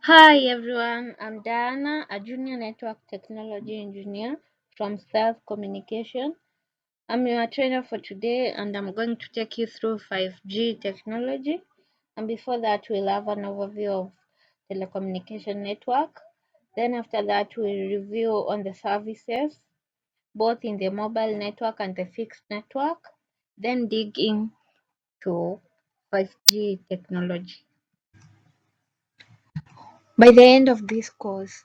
Hi everyone, I'm Diana, a junior network technology engineer from Stealth Communication. I'm your trainer for today and I'm going to take you through 5G technology. And before that, we'll have an overview of telecommunication network. Then after that, we'll review on the services, both in the mobile network and the fixed network. Then dig into 5G technology. By the end of this course,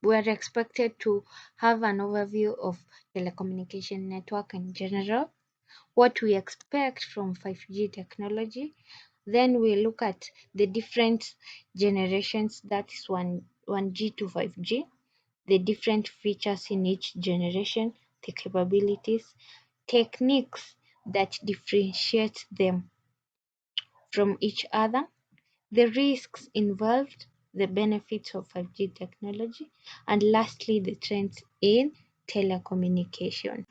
we are expected to have an overview of telecommunication network in general, what we expect from 5G technology. Then we look at the different generations, that is 1G to 5G, the different features in each generation, the capabilities, techniques that differentiate them from each other, the risks involved, the benefits of 5G technology, and lastly, the trends in telecommunication.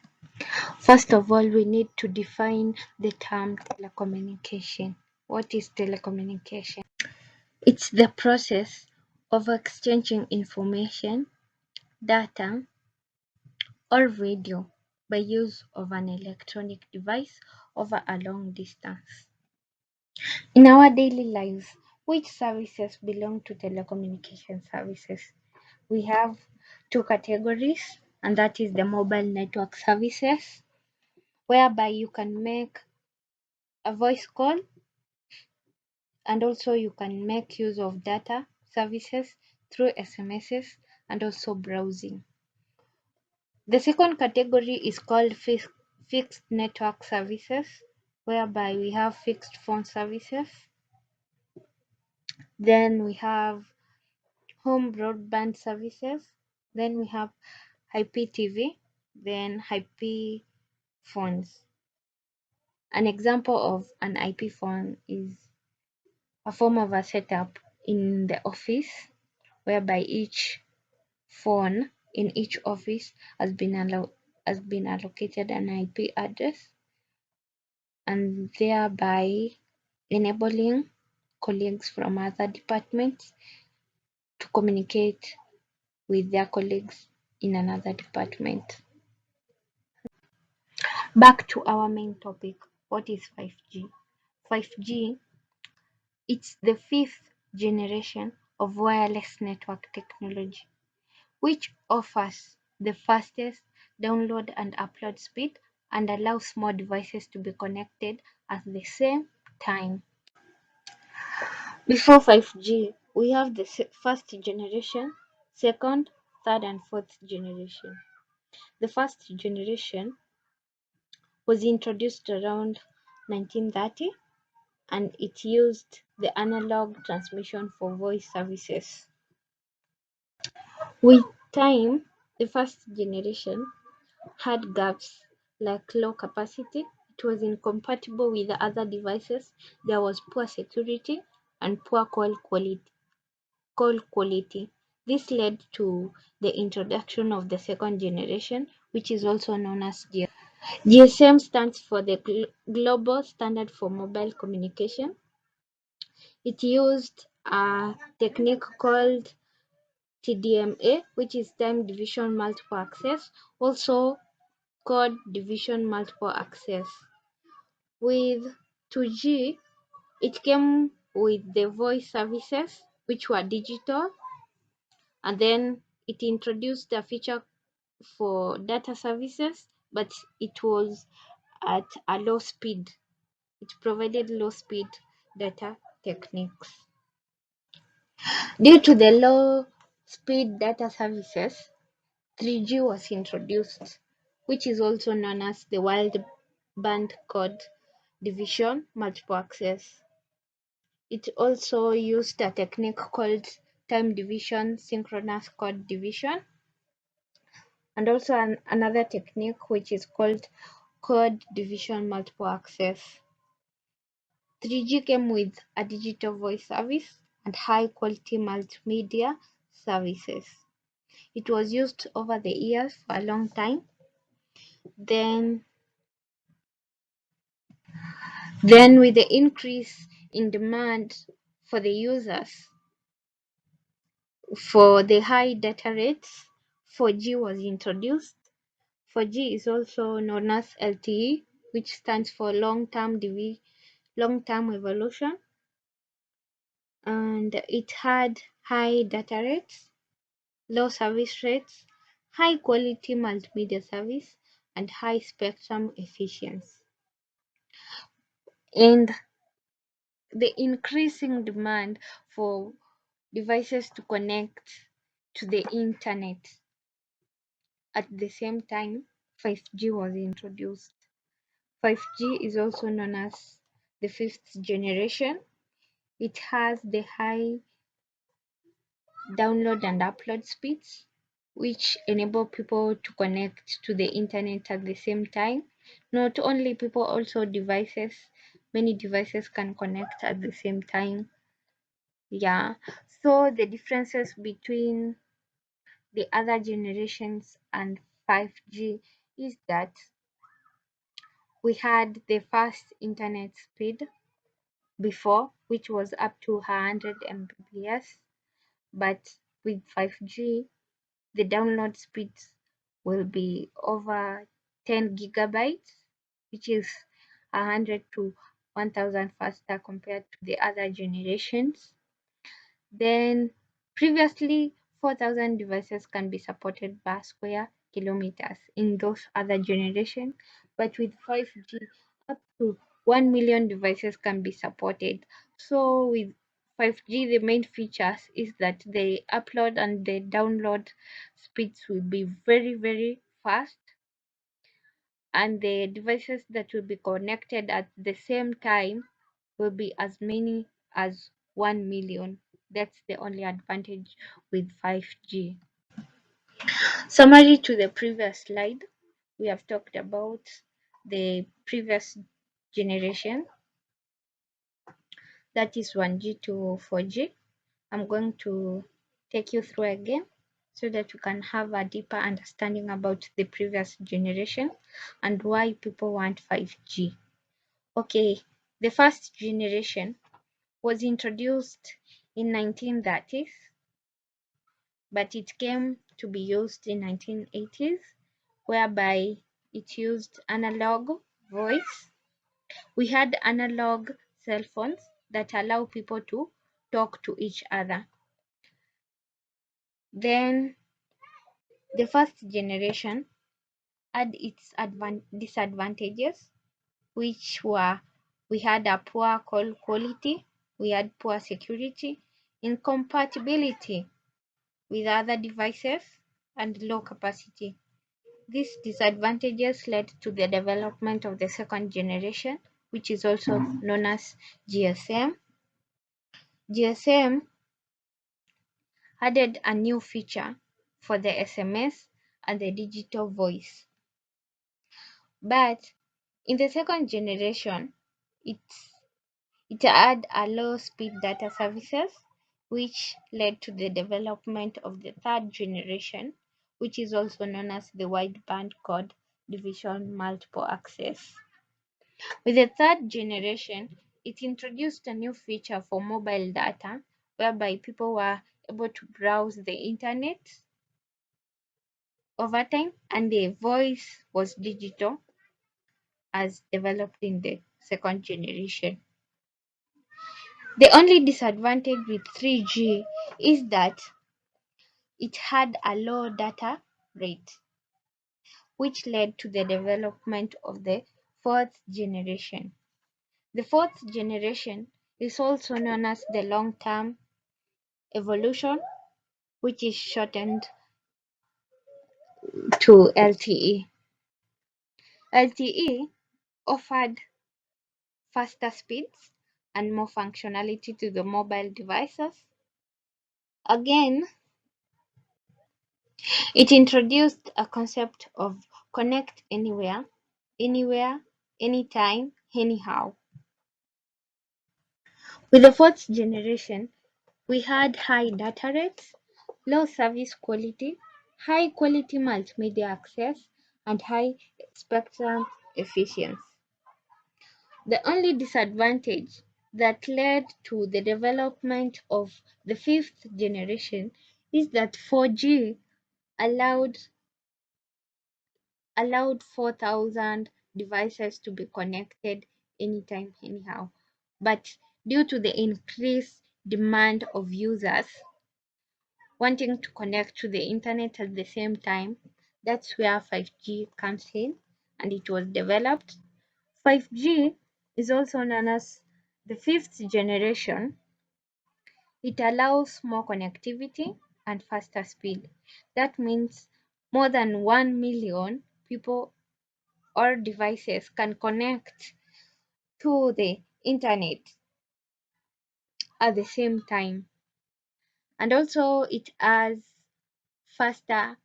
First of all, we need to define the term telecommunication. What is telecommunication? It's the process of exchanging information, data, or video by use of an electronic device over a long distance. In our daily lives, which services belong to telecommunication services? We have two categories, and that is the mobile network services, whereby you can make a voice call and also you can make use of data services through SMSs and also browsing. The second category is called fixed network services, whereby we have fixed phone services. Then we have home broadband services. Then we have IPTV, then IP phones. An example of an IP phone is a form of a setup in the office whereby each phone in each office has been allocated an IP address and thereby enabling colleagues from other departments to communicate with their colleagues in another department. Back to our main topic, what is 5G? 5G, it's the fifth generation of wireless network technology, which offers the fastest download and upload speed and allows more devices to be connected at the same time. Before 5G, we have the first generation, second, third, and fourth generation. The first generation was introduced around 1930 and it used the analog transmission for voice services. With time, the first generation had gaps like low capacity, it was incompatible with the other devices, there was poor security and poor call quality. This led to the introduction of the second generation, which is also known as GSM. GSM stands for the Global Standard for Mobile Communication. It used a technique called TDMA, which is time division multiple access, also called division multiple access. With 2G, it came with the voice services, which were digital, and then it introduced a feature for data services, but it was at a low speed. It provided low speed data techniques. Due to the low speed data services, 3G was introduced, which is also known as the wide band code division multiple access. It also used a technique called time division synchronous code division, and also another technique which is called code division multiple access. 3G came with a digital voice service and high quality multimedia services. It was used over the years for a long time. Then with the increase in demand for the users, For the high data rates, 4G was introduced. 4G is also known as LTE, which stands for long-term evolution, and it had high data rates, low service rates, high quality multimedia service, and high spectrum efficiency. And the increasing demand for devices to connect to the internet. At the same time, 5G was introduced. 5G is also known as the fifth generation. It has the high download and upload speeds, which enable people to connect to the internet at the same time. Not only people, also devices. Many devices can connect at the same time. Yeah. So the differences between the other generations and 5G is that we had the fast internet speed before, which was up to 100 Mbps, but with 5G, the download speeds will be over 10 gigabytes, which is 100 to 1000 faster compared to the other generations. Then previously 4,000 devices can be supported per square kilometers in those other generations, but with 5G up to 1 million devices can be supported. So with 5G, the main features is that the upload and the download speeds will be very, very fast, and the devices that will be connected at the same time will be as many as 1 million. That's the only advantage with 5G. Summary to the previous slide, we have talked about the previous generation, that is 1G to 4G. I'm going to take you through again so that you can have a deeper understanding about the previous generation and why people want 5G. Okay, the first generation was introduced in 1930s, but it came to be used in 1980s, whereby it used analog voice. We had analog cell phones that allow people to talk to each other. Then the first generation had its disadvantages, which were we had a poor call quality, we had poor security, incompatibility with other devices, and low capacity. These disadvantages led to the development of the second generation, which is also known as GSM. GSM added a new feature for the SMS and the digital voice. But in the second generation, it, it had a low speed data services, which led to the development of the third generation, which is also known as the wideband code division multiple access. With the third generation, it introduced a new feature for mobile data, whereby people were able to browse the internet over time, and the voice was digital as developed in the second generation. The only disadvantage with 3G is that it had a low data rate, which led to the development of the fourth generation. The fourth generation is also known as the long-term evolution, which is shortened to LTE. LTE offered faster speeds and more functionality to the mobile devices. Again, it introduced a concept of connect anywhere, anytime, anyhow. With the fourth generation, we had high data rates, low service quality, high quality multimedia access, and high spectrum efficiency. The only disadvantage that led to the development of the fifth generation is that 4G allowed allowed 4,000 devices to be connected anytime, anyhow. But due to the increased demand of users wanting to connect to the internet at the same time, that's where 5G comes in and it was developed. 5G is also known as the fifth generation. It allows more connectivity and faster speed. That means more than 1 million people or devices can connect to the internet at the same time. And also it has faster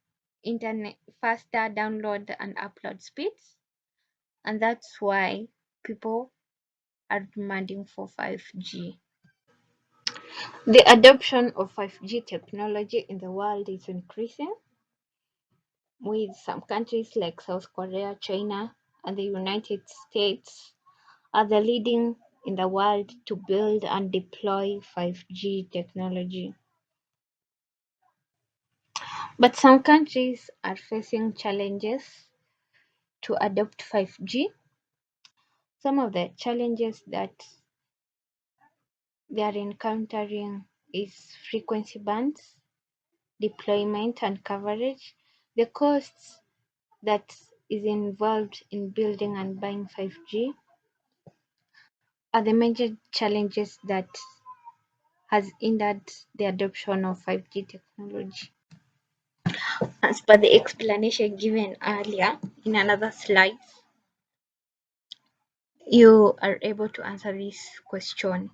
faster download and upload speeds. And that's why people are demanding for 5G. The adoption of 5G technology in the world is increasing, with some countries like South Korea, China, and the United States are the leading in the world to build and deploy 5G technology. But some countries are facing challenges to adopt 5G. Some of the challenges that they are encountering is frequency bands, deployment and coverage, the costs that is involved in building and buying 5G are the major challenges that has hindered the adoption of 5G technology. As per the explanation given earlier in another slide, you are able to answer this question.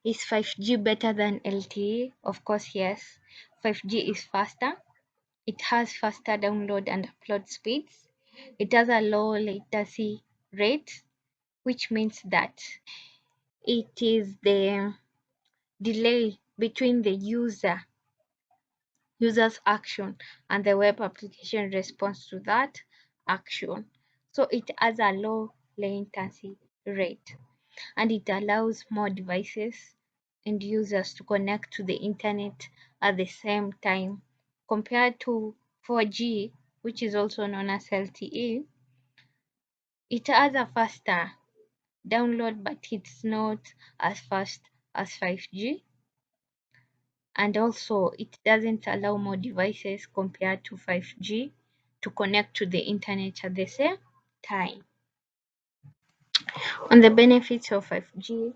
Is 5G better than LTE? Of course, yes. 5G is faster. It has faster download and upload speeds. It has a low latency rate, which means that it is the delay between the user's action and the web application response to that action. So it has a low latency rate and it allows more devices and users to connect to the internet at the same time compared to 4G, which is also known as LTE. It has a faster download, but it's not as fast as 5G. And also, it doesn't allow more devices compared to 5G to connect to the internet at the same time. On the benefits of 5G,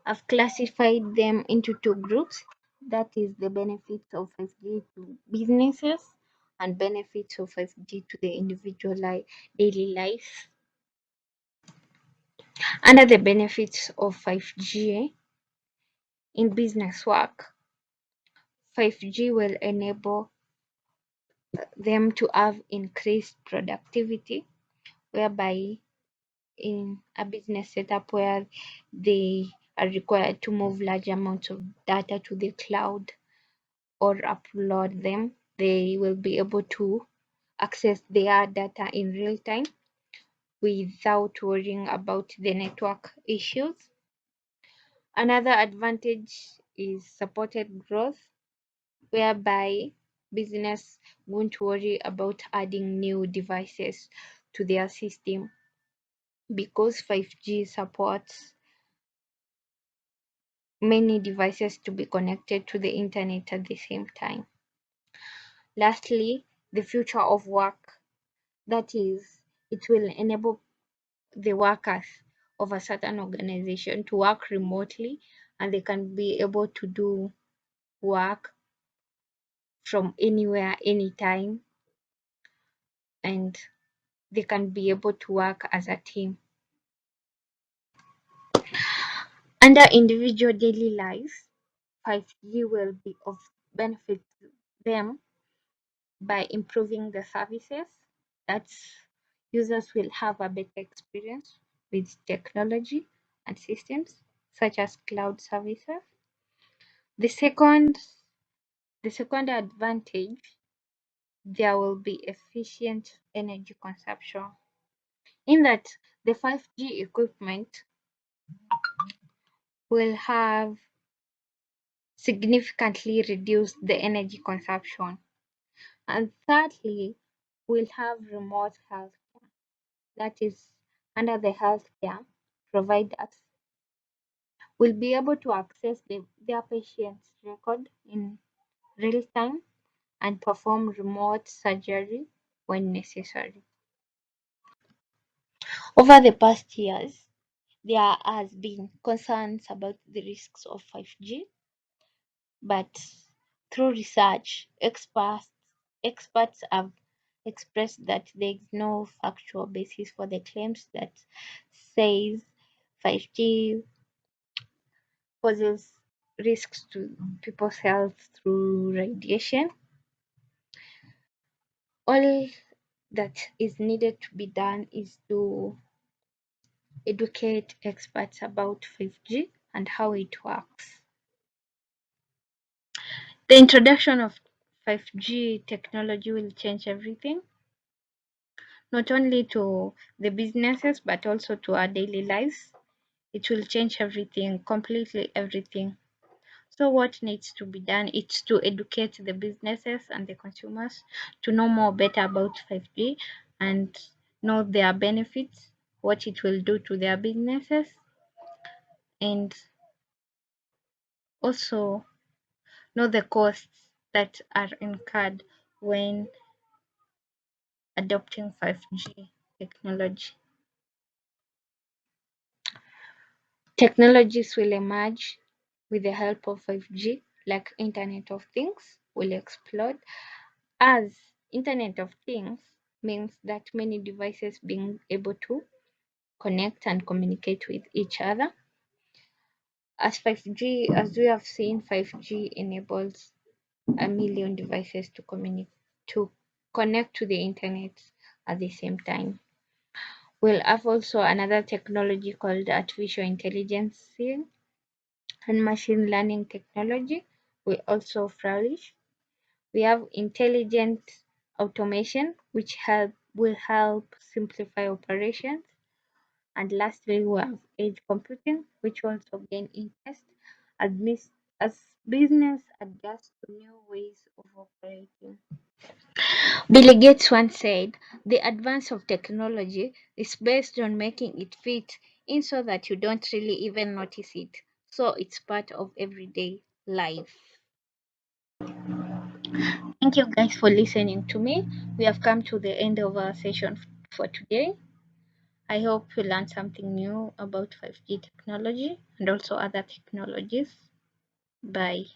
I've classified them into two groups. That is the benefits of 5G to businesses and benefits of 5G to the individual daily life. Under the benefits of 5G in business work, 5G will enable them to have increased productivity, whereby in a business setup where they are required to move large amounts of data to the cloud or upload them, they will be able to access their data in real time without worrying about the network issues. Another advantage is supported growth, whereby business won't worry about adding new devices to their system because 5G supports many devices to be connected to the internet at the same time. Lastly, the future of work, that is, it will enable the workers of a certain organization to work remotely and they can be able to do work from anywhere, anytime, and they can be able to work as a team. Under individual daily life, 5G will be of benefit to them by improving the services. That's users will have a better experience with technology and systems such as cloud services. The second the second advantage, there will be efficient energy consumption in that the 5G equipment will have significantly reduce the energy consumption. And thirdly, we'll have remote healthcare. That is, under the healthcare providers will be able to access their patient's record in real time and perform remote surgery when necessary. Over the past years, there has been concerns about the risks of 5G, but through research, experts have expressed that there is no factual basis for the claims that says 5G poses risks to people's health through radiation. All that is needed to be done is to educate experts about 5G and how it works. The introduction of 5G technology will change everything, not only to the businesses but also to our daily lives. It will change everything, completely everything. So what needs to be done is to educate the businesses and the consumers to know more better about 5G and know their benefits, what it will do to their businesses, and also know the costs that are incurred when adopting 5G technology. Technologies will emerge with the help of 5G, like Internet of Things will explode, as Internet of Things means that many devices being able to connect and communicate with each other. As 5G, as we have seen, 5G enables a million devices to communicate to connect to the internet at the same time. We'll have also another technology called artificial intelligence and machine learning technology will also flourish. We have intelligent automation, which will help simplify operations. And lastly, we have edge computing, which also gain interest as, as business adjusts to new ways of operating. Bill Gates once said, the advance of technology is based on making it fit in so that you don't really even notice it. So it's part of everyday life. Thank you guys for listening to me. We have come to the end of our session for today. I hope you learned something new about 5G technology and also other technologies. Bye.